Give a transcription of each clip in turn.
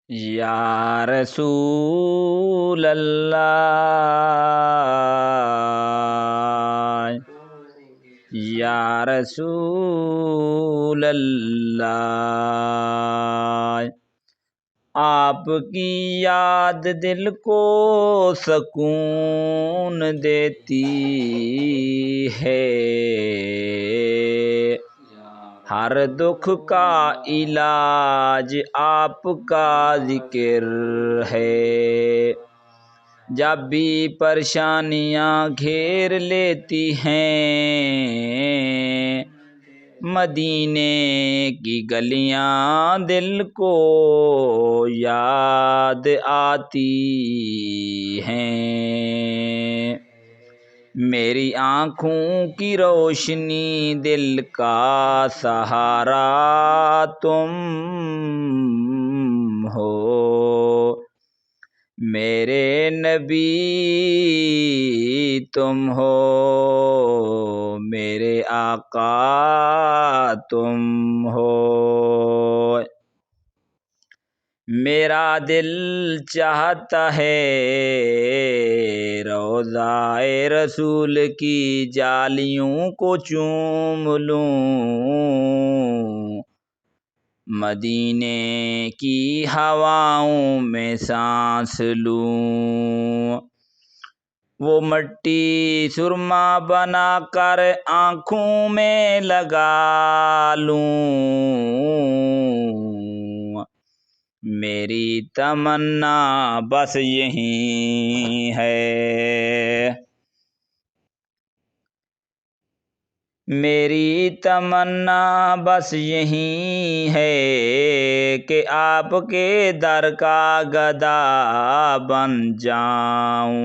یا رسول اللہ، یا رسول اللہ، آپ کی یاد دل کو سکون دیتی ہے، ہر دکھ کا علاج آپ کا ذکر ہے، جب بھی پریشانیاں گھیر لیتی ہیں، مدینے کی گلیاں دل کو یاد آتی ہیں، میری آنکھوں کی روشنی دل کا سہارا تم ہو، میرے نبی تم ہو، میرے آقا تم ہو، میرا دل چاہتا ہے روضہ رسول کی جالیوں کو چوم لوں، مدینے کی ہواؤں میں سانس لوں، وہ مٹی سرما بنا کر آنکھوں میں لگا لوں، میری تمنا بس یہی ہے، میری تمنا بس یہی ہے کہ آپ کے در کا گدا بن جاؤں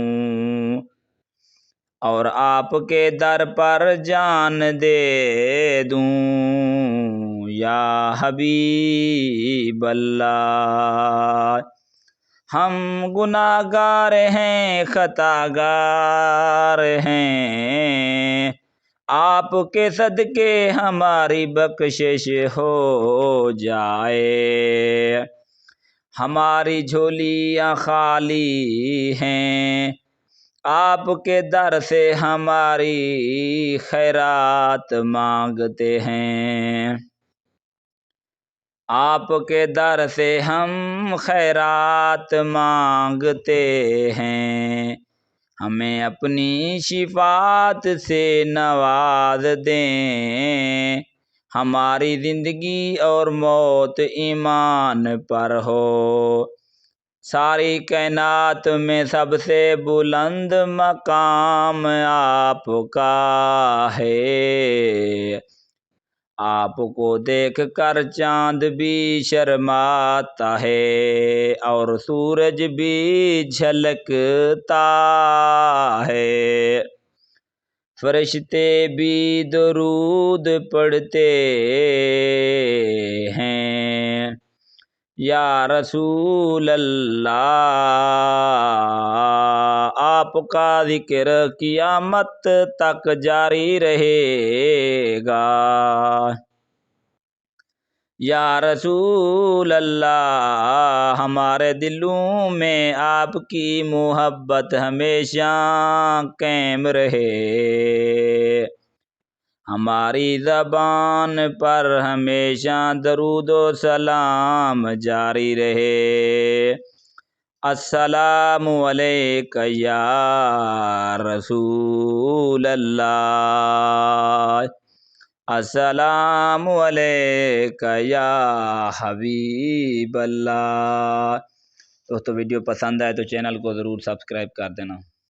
اور آپ کے در پر جان دے دوں، یا حبیب اللہ، ہم گناہگار ہیں، خطاگار ہیں، آپ کے صدقے ہماری بخشش ہو جائے، ہماری جھولیاں خالی ہیں، آپ کے در سے ہماری خیرات مانگتے ہیں، آپ کے در سے ہم خیرات مانگتے ہیں، ہمیں اپنی شفاعت سے نواز دیں، ہماری زندگی اور موت ایمان پر ہو، ساری کائنات میں سب سے بلند مقام آپ کا ہے، آپ کو دیکھ کر چاند بھی شرماتا ہے اور سورج بھی جھلکتا ہے، فرشتے بھی درود پڑھتے ہیں، یا رسول اللہ، آپ کا ذکر قیامت تک جاری رہے گا، یا رسول اللہ، ہمارے دلوں میں آپ کی محبت ہمیشہ قائم رہے، ہماری زبان پر ہمیشہ درود و سلام جاری رہے، السلام علیک یا رسول اللہ، السلام علیک یا حبیب اللہ۔ دوستو ویڈیو پسند آئے تو چینل کو ضرور سبسکرائب کر دینا۔